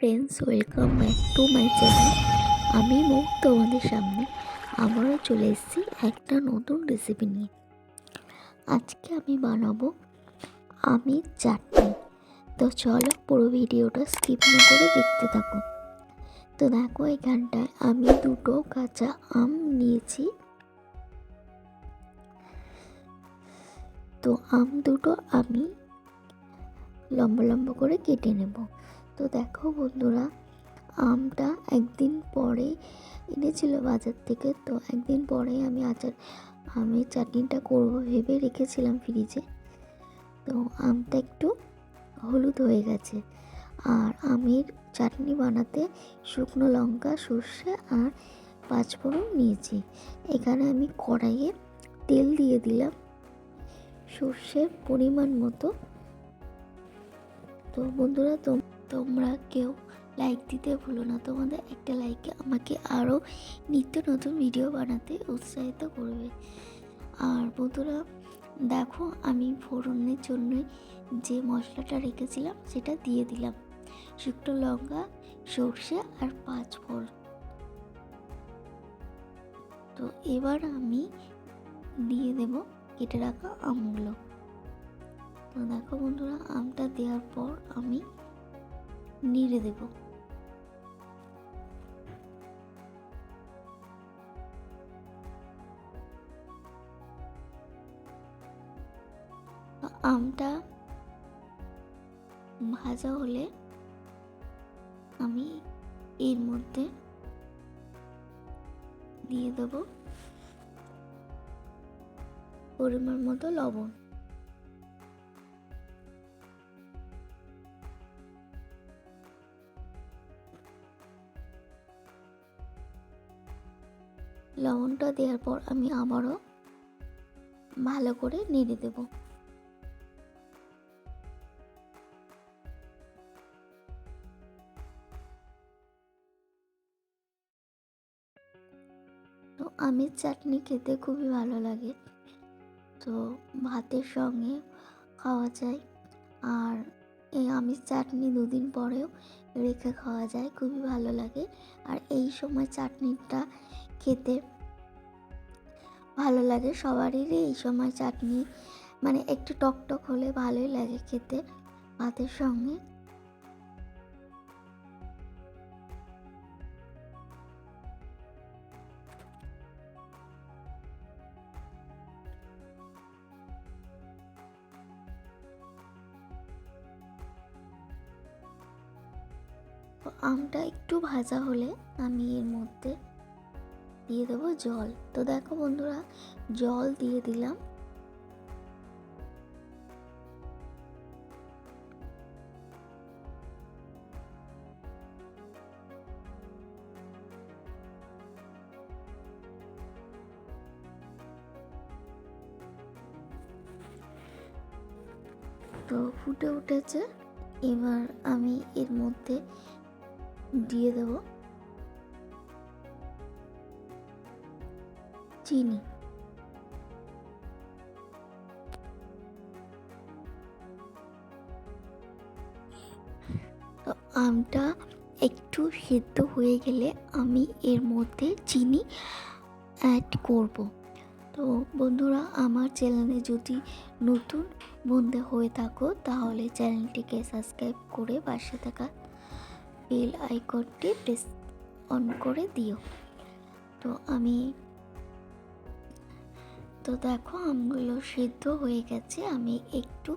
Friends, welcome back to my channel. আমি মুখ তোমাদের সামনে আবারও চলে এসেছি একটা নতুন রেসিপি নিয়ে। আজকে আমি বানাবো আমের চাটনি। তো চলো পুরো ভিডিওটা স্কিপ না করে দেখতে থাকো। তো দেখো, এখানটায় আমি দুটো কাঁচা আম নিয়েছি। তো আম দুটো আমি লম্বা লম্বা করে কেটে নেব। তো দেখো বন্ধুরা, আমটা একদিন পরে এনেছিল বাজার থেকে। তো একদিন পরে আমি আমের চাটনিটা করবো ভেবে রেখেছিলাম ফ্রিজে। তো আমটা একটু হলুদ হয়ে গেছে। আর আমের চাটনি বানাতে শুকনো লঙ্কা, সর্ষে আর পাঁচফোড়ন নিয়েছি। এখানে আমি কড়াইয়ে তেল দিয়ে দিলাম সর্ষের পরিমাণ মতো। তো বন্ধুরা, তোমরা কেউ লাইক দিতে ভুলো না। তোমাদের একটা লাইকে আমাকে আরও নিত্য নতুন ভিডিও বানাতে উৎসাহিত করবে। আর বন্ধুরা দেখো, আমি ফোড়নের জন্য যে মশলাটা রেখেছিলাম সেটা দিয়ে দিলাম, শুকনো লঙ্কা, সর্ষে আর পাঁচফোড়ন। তো এবার আমি দিয়ে দেব কেটে রাখা আমগুলো। তো দেখো বন্ধুরা, আমটা দেওয়ার পর আমি নেড়ে দেব। আমটা ভাজা হলে আমি এর মধ্যে দিয়ে দেব পরিমাণ মতো লবণ। লবণটা দেওয়ার পর আমি আবারও ভালো করে নেড়ে দেব। তো আমের চাটনি খেতে খুবই ভালো লাগে। তো ভাতের সঙ্গে খাওয়া যায়। আর এই আমের চাটনি দুদিন পরেও রেখে খাওয়া যায়, খুবই ভালো লাগে। আর এই সময় চাটনিটা খেতে ভালো লাগে সবারই। এই সময় চাটনি মানে একটু টকটক হলে ভালোই লাগে খেতে ভাতের সঙ্গে। আমটা একটু ভাজা হলে আমি এর মধ্যে দিয়ে দেবো জল। তো দেখো বন্ধুরা, জল দিয়ে দিলাম। তো ফুটে উঠেছে। এবার আমি এর মধ্যে দিয়ে দেব চিনি। তো আমটা একটু সেদ্ধ হয়ে গেলে আমি এর মধ্যে চিনি অ্যাড করব। তো বন্ধুরা, আমার চ্যানেলে যদি নতুন বন্ধু হয়ে থাকো তাহলে চ্যানেলটিকে সাবস্ক্রাইব করে পাশে থাকা বেল আইকনটি প্রেস অন করে দিও। তো দেখো, আমগুলো সেদ্ধ হয়ে গেছে। আমি একটু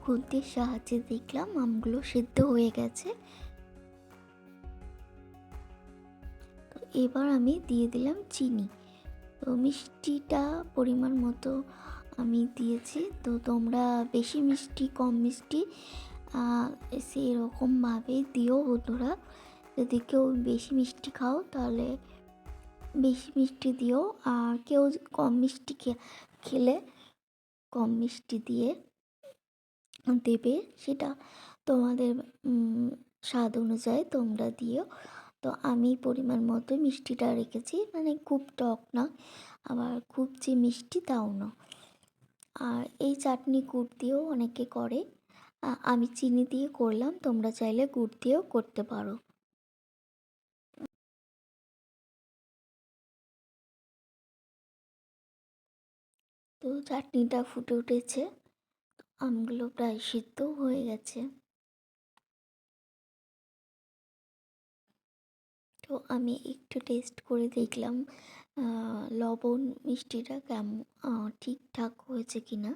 খুন্তির সাহায্যে দেখলাম আমগুলো সেদ্ধ হয়ে গেছে। তো এবার আমি দিয়ে দিলাম চিনি। তো মিষ্টিটা পরিমাণ মতো আমি দিয়েছি। তো তোমরা বেশি মিষ্টি কম মিষ্টি সেরকমভাবে দিও বন্ধুরা। যদি কেউ বেশি মিষ্টি খাও তাহলে বেশি মিষ্টি দিও, আর কেউ কম মিষ্টি খেলে কম মিষ্টি দিয়ে দেবে। সেটা তোমাদের স্বাদ অনুযায়ী তোমরা দিও। তো আমি পরিমাণ মতো মিষ্টিটা রেখেছি, মানে খুব টক না আবার খুব যে মিষ্টি তাও না। আর এই চাটনি গুড় দিয়েও অনেকে করে। আমি চিনি দিয়ে করলাম, তোমরা চাইলে গুড় দিয়েও করতে পারো। তো চাটনিটা ফুটে উঠেছে, আমগুলো প্রায় সিদ্ধ হয়ে গেছে। তো আমি একটু টেস্ট করে দেখলাম লবণ মিষ্টিটা কেমন, ঠিকঠাক হয়েছে কি না।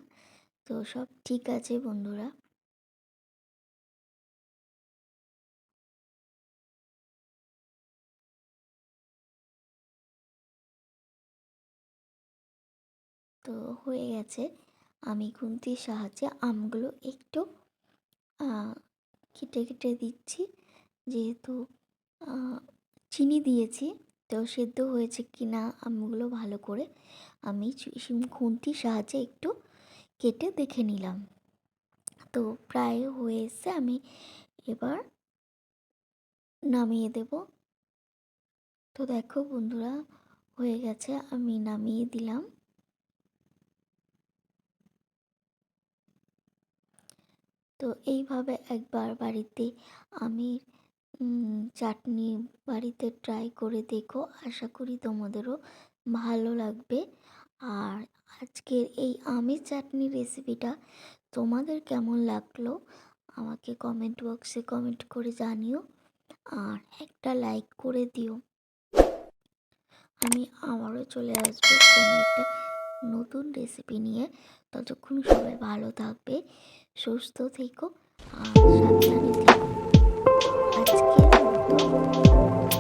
তো সব ঠিক আছে বন্ধুরা। তো হয়ে গেছে। আমি খুন্তির সাহায্যে আমগুলো একটু কেটে কেটে দিচ্ছি, যেহেতু চিনি দিয়েছি। তো সেদ্ধ হয়েছে কি না আমগুলো ভালো করে আমি খুন্তির সাহায্যে একটু কেটে দেখে নিলাম। তো প্রায় হয়ে এসছে, আমি এবার নামিয়ে দেব। তো দেখো বন্ধুরা, হয়ে গেছে, আমি নামিয়ে দিলাম। তো এইভাবে একবার বাড়িতে আমি চাটনি বাড়িতে ট্রাই করে দেখো, আশা করি তোমাদেরও ভালো লাগবে। আর আজকের এই আমের চাটনি রেসিপিটা তোমাদের কেমন লাগলো আমাকে কমেন্ট বক্সে কমেন্ট করে জানিও, আর একটা লাইক করে দিও। আমি আবারও চলে আসবো কোনো একটা নতুন রেসিপি নিয়ে। ততক্ষণ সবাই ভালো থাকবে, সুস্থ থেকো আর সাবধানে থেকো। আজকের মতো